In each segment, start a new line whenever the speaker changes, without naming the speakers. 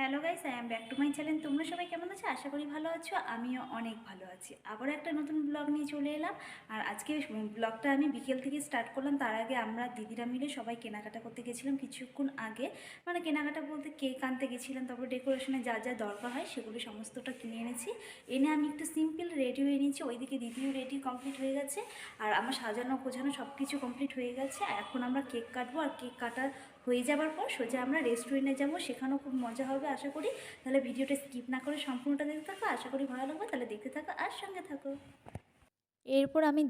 Hello guys, I am back to my channel. তোমরা সবাই কেমন আছো? আশা করি ভালো আছো। আমিও অনেক ভালো আছি। আবারও একটা নতুন ব্লগ নিয়ে চলে এলাম। আর আজকে ব্লগটা আমি বিকেল থেকে স্টার্ট করলাম। তার আগে আমরা দিদিরা মিলে সবাই কেনাকাটা করতে গেছিলাম কিছুক্ষণ আগে। মানে কেনাকাটা বলতে কেক আনতে গেছিলাম, তারপর ডেকোরেশনে যা যা দরকার হয় সেগুলো সমস্তটা কিনে এনেছি। এনে আমি একটু সিম্পল রেডি হয়ে নিয়েছি। ওইদিকে দিদিও রেডি কমপ্লিট হয়ে গেছে, আর আমার সাজানো গোছানো সব কিছু কমপ্লিট হয়ে গেছে। এখন আমরা কেক কাটবো, আর কেক কাটার হয়ে যাবার পর সোজা আমরা রেস্টুরেন্টে যাবো, সেখানেও খুব মজা হবে আশা করি। তাহলে ভিডিওটা স্কিপ না করে সম্পূর্ণটা দেখতে থাকো, আশা করি ভালো লাগবে। তাহলে দেখতে থাকো আর সঙ্গে থাকো। এরপর আমি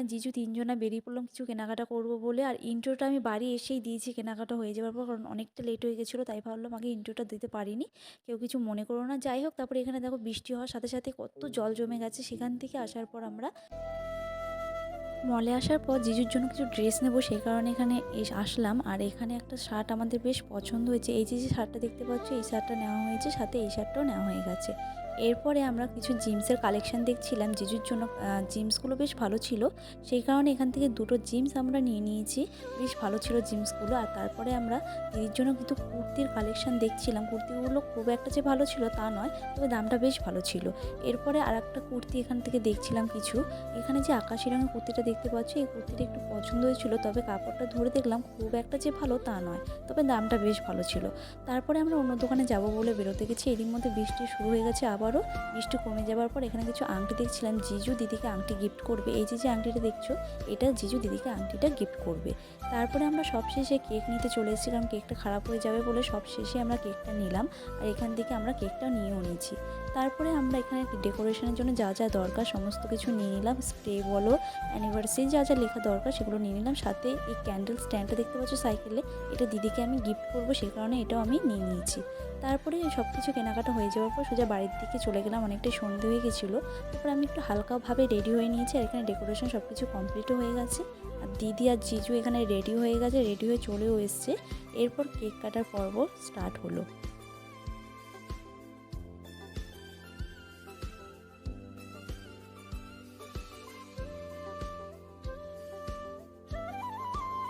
আর জিজু তিনজনা বেরিয়ে পড়লাম কিছু কেনাকাটা করব বলে। আর ইন্ট্রোটা আমি বাড়ি এসেই দিয়েছি কেনাকাটা হয়ে যাওয়ার পর, কারণ অনেকটা লেট হয়ে গেছিলো, তাই ভাবলাম আগে ইন্ট্রোটা দিতে পারিনি, কেউ কিছু মনে করো না। যাই হোক, তারপরে এখানে দেখো বৃষ্টি হওয়ার সাথে সাথে কত জল জমে গেছে। সেখান থেকে আসার পর আমরা মলে আসার পর জিজুর জন্য কিছু ড্রেস নেব, সেই কারণে এখানে আসলাম। আর এখানে একটা শার্ট আমাদের বেশ পছন্দ হয়েছে। এই যে শার্টটা দেখতে পাচ্ছ, এই শার্টটা নেওয়া হয়েছে, সাথে এই শার্টটাও নেওয়া হয়ে গেছে। এরপরে আমরা কিছু জিন্সের কালেকশন দেখছিলাম জিজুর জন্য। জিন্সগুলো বেশ ভালো ছিল, সেই কারণে এখান থেকে দুটো জিন্স আমরা নিয়ে নিয়েছি। বেশ ভালো ছিল জিন্সগুলো। আর তারপরে আমরা দিদির জন্য কিন্তু কুর্তির কালেকশন দেখছিলাম। কুর্তিগুলো খুব একটা যে ভালো ছিল তা নয়, তবে দামটা বেশ ভালো ছিল। এরপরে আর একটা কুর্তি এখান থেকে দেখছিলাম কিছু। এখানে যে আকাশি রঙের কুর্তিটা দেখতে পাচ্ছি, এই কুর্তিটা একটু পছন্দ হয়েছিল, তবে কাপড়টা ধরে দেখলাম খুব একটা যে ভালো তা নয়, তবে দামটা বেশ ভালো ছিল। তারপরে আমরা অন্য দোকানে যাব বলে বেরোতে গেছি। এরই মধ্যে বৃষ্টি শুরু হয়ে গেছে আবারও। বৃষ্টি কমে যাওয়ার পর এখানে কিছু আংটি দেখছিলাম। জিজু দিদিকে আংটি গিফট করবে। এই যে আংটিটা দেখছো, এটা জিজু দিদিকে আংটিটা গিফট করবে। তারপরে আমরা সবশেষে কেক নিতে চলে এসেছিলাম। কেকটা খারাপ হয়ে যাবে বলে সবশেষে আমরা কেকটা নিলাম, আর এখান থেকে আমরা কেকটা নিয়েও নিয়েছি। তারপরে আমরা এখানে ডেকোরেশনের জন্য যা যা দরকার সমস্ত কিছু নিয়ে নিলাম। স্প্রে বলো, অ্যানিভার্সারি যা যা লেখা দরকার সেগুলো নিয়ে নিলাম। সাথে এই ক্যান্ডেল স্ট্যান্ডটা দেখতে পাচ্ছ সাইকেলে, এটা দিদিকে আমি গিফট করব, সেই কারণে এটাও আমি নিয়ে নিয়েছি। তারপরে সব কিছু কেনাকাটা হয়ে যাওয়ার পর সোজা বাড়ির দিকে চলে গেলাম। অনেকটাই সন্ধে হয়ে গেছিলো। তারপরে আমি একটু হালকাভাবে রেডি হয়ে নিয়েছি, আর এখানে ডেকোরেশন সব কিছু কমপ্লিটও হয়ে গেছে। আর দিদি আর জিজু এখানে রেডি হয়ে গেছে, রেডি হয়ে চলেও এসছে। এরপর কেক কাটার পর্ব স্টার্ট হলো।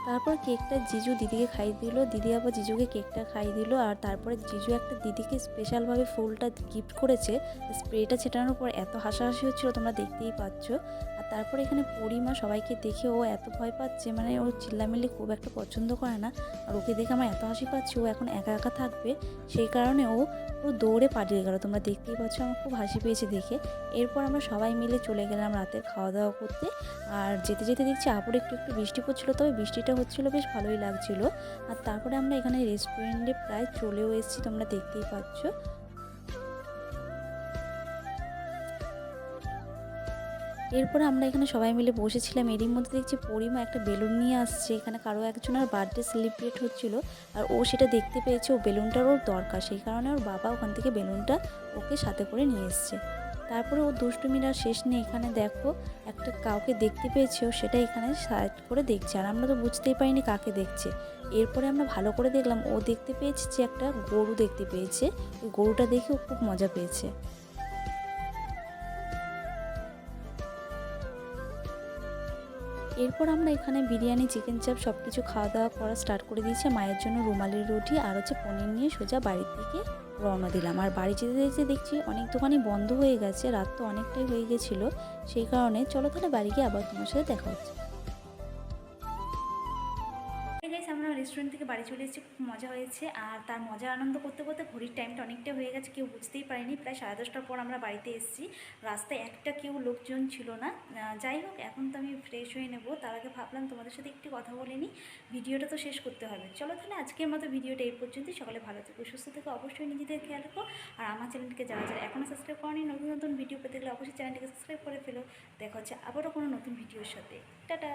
তারপর কেকটা জিজু দিদিকে খাইয়ে দিল, দিদি আবার জিজুকে কেকটা খাইয়ে দিল। আর তারপরে জিজু একটা দিদিকে স্পেশালভাবে ফুলটা গিফট করেছে। স্প্রেটা ছেটানোর পর এত হাসাহাসি হচ্ছিল, তোমরা দেখতেই পাচ্ছ। আর তারপরে এখানে পরিমা সবাইকে দেখে ও এত ভয় পাচ্ছে, মানে ও চিল্লামিল্লি খুব একটা পছন্দ করে না। আর ওকে দেখে আমার এত হাসি পাচ্ছে, ও এখন একা একা থাকবে, সেই কারণে ও পুরো দৌড়ে পালিয়ে গেল। তোমরা দেখতেই পাচ্ছ, আমার খুব হাসি পেয়েছে দেখে। এরপর আমরা সবাই মিলে চলে গেলাম রাতের খাওয়া দাওয়া করতে। আর যেতে যেতে দেখছি আবার একটু একটু বৃষ্টি পড়ছিল, তবে বৃষ্টিটা হচ্ছিল বেশ ভালোই লাগছিল। আর তারপরে আমরা এখানে রেস্টুরেন্টে প্রায় চলেও এসেছি, তোমরা দেখতেই পাচ্ছ। এরপরে আমরা এখানে সবাই মিলে বসেছিলাম। এরই মধ্যে দেখছি পরিমা একটা বেলুন নিয়ে আসছে। এখানে কারো একজনের বার্থডে সেলিব্রেট হচ্ছিল, আর ও সেটা দেখতে পেয়েছে। ও বেলুনটার ওর দরকার, সেই কারণে ওর বাবা ওখান থেকে বেলুনটা ওকে সাথে করে নিয়ে এসছে। তারপরে ও দুষ্টুমির আর শেষ নেই। এখানে দেখো একটা কাউকে দেখতে পেয়েছে, ও সেটা এখানে সাইড করে দেখছে, আর আমরা তো বুঝতেই পারিনি কাকে দেখছে। এরপরে আমরা ভালো করে দেখলাম, ও দেখতে পেয়েছে যে একটা গরু দেখতে পেয়েছে। ওই গরুটা দেখে ও খুব মজা পেয়েছে। এরপর আমরা এখানে বিরিয়ানি, চিকেন চাপ সব কিছু খাওয়া দাওয়া করা স্টার্ট করে দিয়েছি। মায়ের জন্য রুমালের রুটি আর পনির নিয়ে সোজা বাড়ির দিকে রওনা দিলাম। আর বাড়ি যেতে যেতে দেখছি অনেক দোকানই বন্ধ হয়ে গেছে, রাত তো অনেকটাই হয়ে গেছিলো, সেই কারণে চলো তাহলে বাড়ি গিয়ে আবার তোমার সাথে দেখা হচ্ছে। গাইস, আমরা রেস্টুরেন্ট থেকে বাড়ি চলে এসেছি, খুব মজা হয়েছে। আর তার মজা আনন্দ করতে করতে ঘড়ির টাইমটা অনেকটা হয়ে গেছে, কেউ বুঝতেই পারিনি। প্রায় 10:30টার পর আমরা বাড়িতে এসেছি। রাস্তায় একটা কেউ লোকজন ছিল না। যাই হোক, এখন তো আমি ফ্রেশ হয়ে নেব, তার আগে ভাবলাম তোমাদের সাথে একটু কথা বলে নিই। ভিডিওটা তো শেষ করতে হবে। চলো তাহলে আজকের মতো ভিডিওটা এই পর্যন্তই। সকালে ভালো থেকো, সুস্থ থেকো, অবশ্যই নিজেদের খেয়াল রাখো। আর আমার চ্যানেলটিকে যারা যারা এখনও সাবস্ক্রাইব করেনি, নতুন নতুন ভিডিও পেতে গেলে অবশ্যই চ্যানেলটিকে সাবস্ক্রাইব করে ফেলো। দেখা হচ্ছে আবারও কোনো নতুন ভিডিওর সাথে। টাটা।